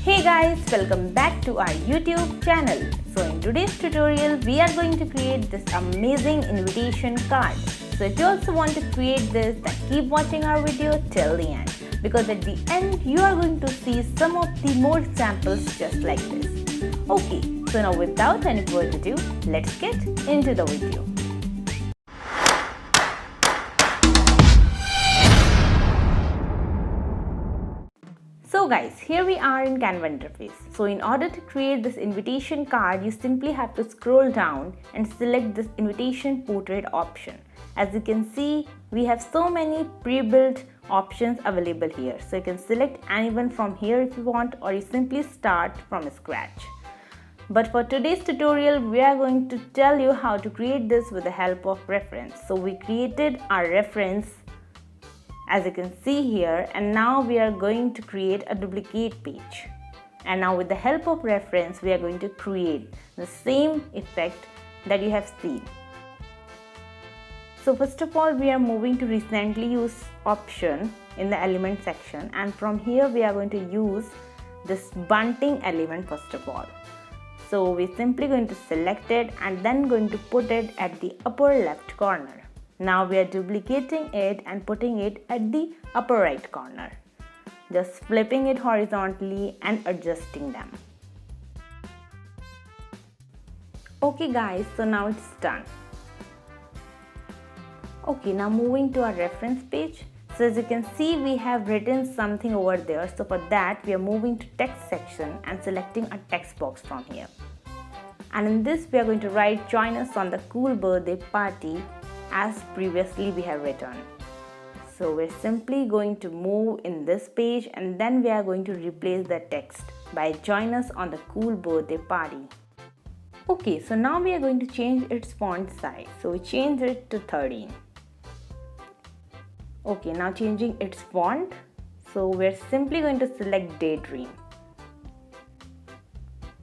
Hey guys, welcome back to our YouTube channel. So in today's tutorial, we are going to create this amazing invitation card. So if you also want to create this, then keep watching our video till the end, because at the end you are going to see some of the more examples just like this. Okay, so now without any further ado, let's get into the video. So guys, here we are in Canva interface. So in order to create this invitation card, you simply have to scroll down and select this invitation portrait option. As you can see, we have so many pre-built options available here. So you can select anyone from here if you want, or you simply start from scratch. But for today's tutorial, we are going to tell you how to create this with the help of reference. So we created our reference, as you can see here, and now we are going to create a duplicate page. And now with the help of reference, we are going to create the same effect that you have seen. So first of all, we are moving to recently used option in the element section, and from here we are going to use this bunting element first of all. So we're simply going to select it and then going to put it at the upper left corner. Now we are duplicating it and putting it at the upper right corner. Just flipping it horizontally and adjusting them. Okay guys, so now it's done. Okay, now moving to our reference page. So as you can see, we have written something over there. So for that, we are moving to text section and selecting a text box from here. And in this, we are going to write "Join us on the cool birthday party," as previously we have written. So we're simply going to move in this page, and then we are going to replace the text by "Join us on the cool birthday party." Okay, so now we are going to change its font size. So we change it to 13. Okay, now changing its font. So we're simply going to select Daydream.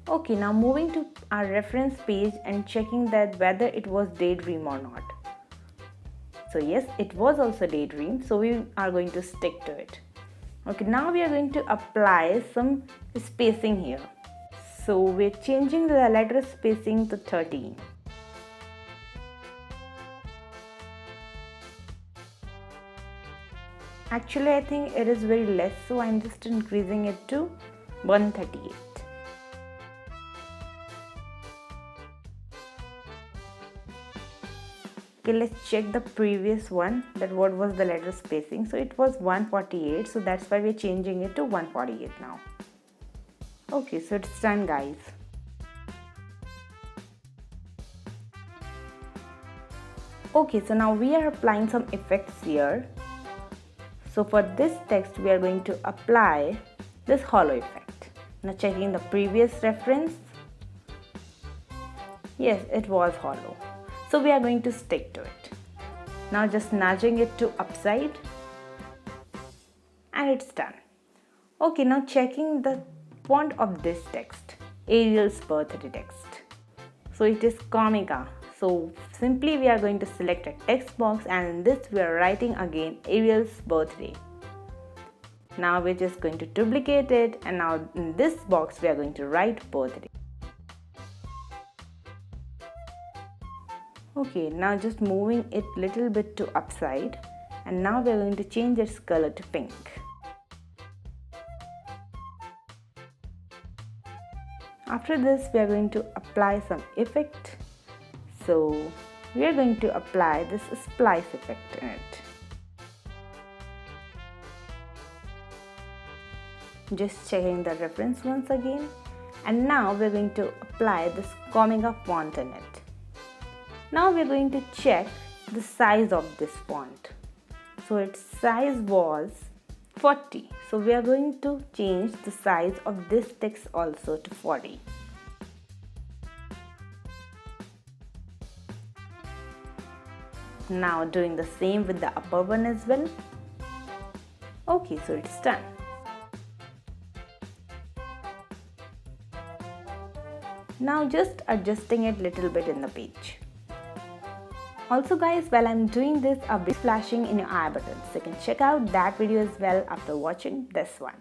Okay, now moving to our reference page and checking that whether it was Daydream or not. So yes, it was also Daydream, so we are going to stick to it. Okay, now we are going to apply some spacing here. So we're changing the letter spacing to 13. Actually, I think it is very less, so I'm just increasing it to 138. Okay, let's check the previous one, that what was the letter spacing. So it was 148, so that's why we're changing it to 148 now. Okay, so it's done guys. Okay, so now we are applying some effects here. So for this text, we are going to apply this hollow effect. Now checking the previous reference. Yes, it was hollow. So we are going to stick to it. Now just nudging it to upside, and it's done. Okay, now checking the font of this text, Ariel's birthday text. So it is Comica. So simply we are going to select a text box, and in this we are writing again Ariel's birthday. Now we're just going to duplicate it, and now in this box we are going to write birthday. Okay, now just moving it little bit to upside, and now we are going to change its color to pink. After this, we are going to apply some effect. So we are going to apply this Splice Effect in it. Just checking the reference once again, and now we are going to apply this Comica font in it. Now we are going to check the size of this font. So its size was 40. So we are going to change the size of this text also to 40. Now doing the same with the upper one as well. Okay, so it's done. Now just adjusting it little bit in the page. Also guys, while I'm doing this, I'll be flashing in your eye buttons, so you can check out that video as well after watching this one.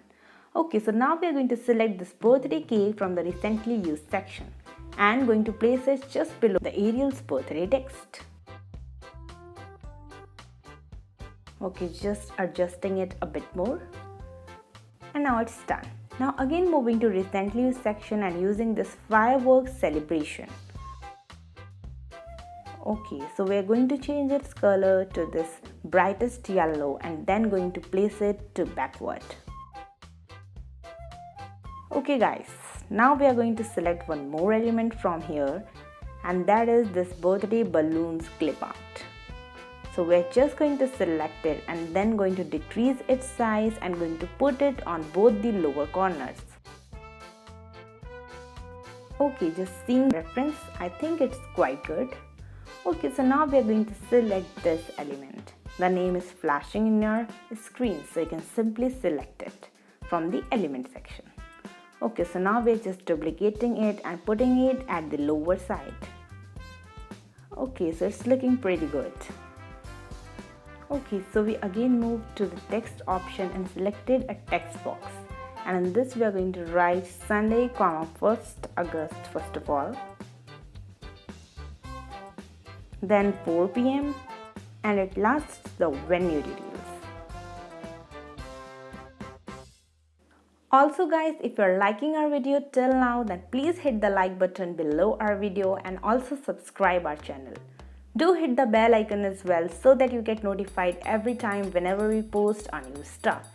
Okay, so now we are going to select this birthday cake from the recently used section and going to place it just below the Ariel's birthday text. Okay, just adjusting it a bit more. And now it's done. Now again moving to recently used section and using this fireworks celebration. Okay, so we are going to change its color to this brightest yellow and then going to place it to backward. Okay guys, now we are going to select one more element from here, and that is this birthday balloons clip art. So we are just going to select it and then going to decrease its size and going to put it on both the lower corners. Okay, just seeing reference, I think it's quite good. Okay, so now we are going to select this element. The name is flashing in your screen, so you can simply select it from the element section. Okay, so now we are just duplicating it and putting it at the lower side. Okay, so it's looking pretty good. Okay, so we again moved to the text option and selected a text box. And in this we are going to write Sunday, 1st August first of all. Then 4 p.m. and at last the venue details. Also guys, if you are liking our video till now, then please hit the like button below our video and also subscribe our channel. Do hit the bell icon as well so that you get notified every time whenever we post our new stuff.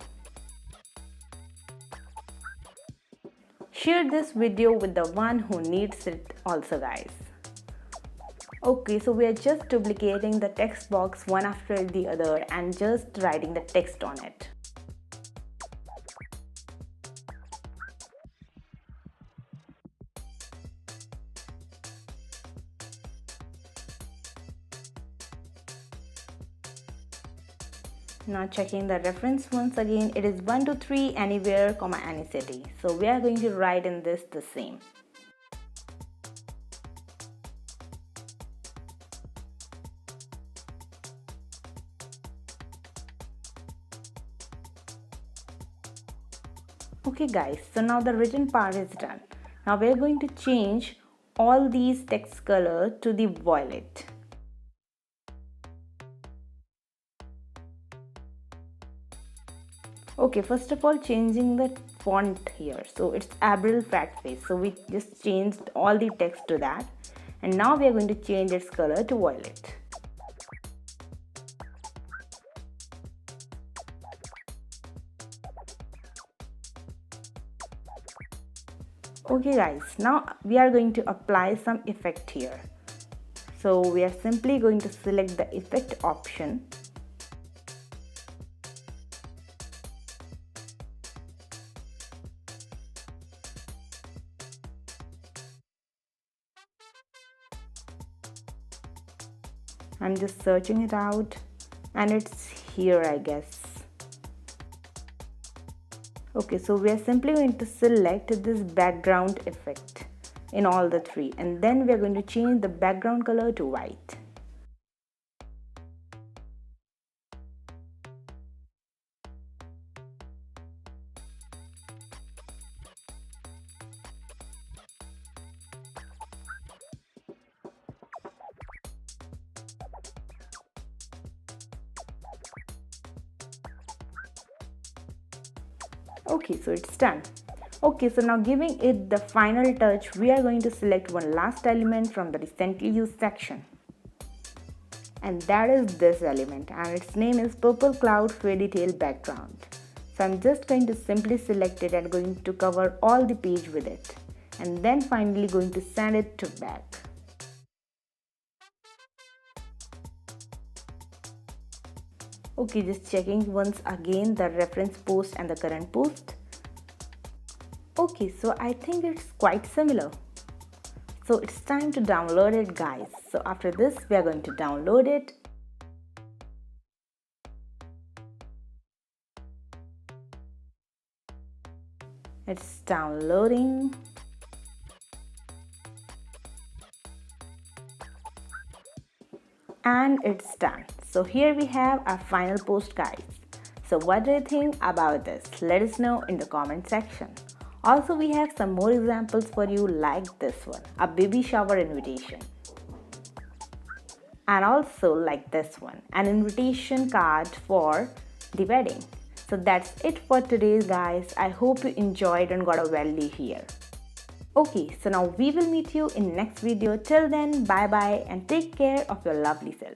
Share this video with the one who needs it also guys. Okay, so we are just duplicating the text box one after the other and just writing the text on it. Now checking the reference once again, it is 123 anywhere, any city. So we are going to write in this the same. Okay guys, so now the written part is done. Now we are going to change all these text color to the violet. Okay, first of all changing the font here. So it's Abril fat face. So we just changed all the text to that. And now we are going to change its color to violet. Okay guys, now we are going to apply some effect here. So we are simply going to select the effect option. I'm just searching it out and it's here I guess. Okay, so we are simply going to select this background effect in all the three and then we are going to change the background color to white. Okay, so it's done. Okay, so now giving it the final touch, we are going to select one last element from the recently used section. And that is this element and its name is Purple Cloud Fairy Tale Background. So I'm just going to simply select it and going to cover all the page with it. And then finally going to send it to back. Okay, just checking once again the reference post and the current post. Okay, so I think it's quite similar. So it's time to download it guys. So after this we are going to download it. It's downloading. And it's done. So here we have our final post guys. So what do you think about this? Let us know in the comment section. Also, we have some more examples for you like this one, a baby shower invitation. And also like this one, an invitation card for the wedding. So that's it for today guys. I hope you enjoyed and got a value here. Okay, so now we will meet you in next video. Till then, bye bye and take care of your lovely self.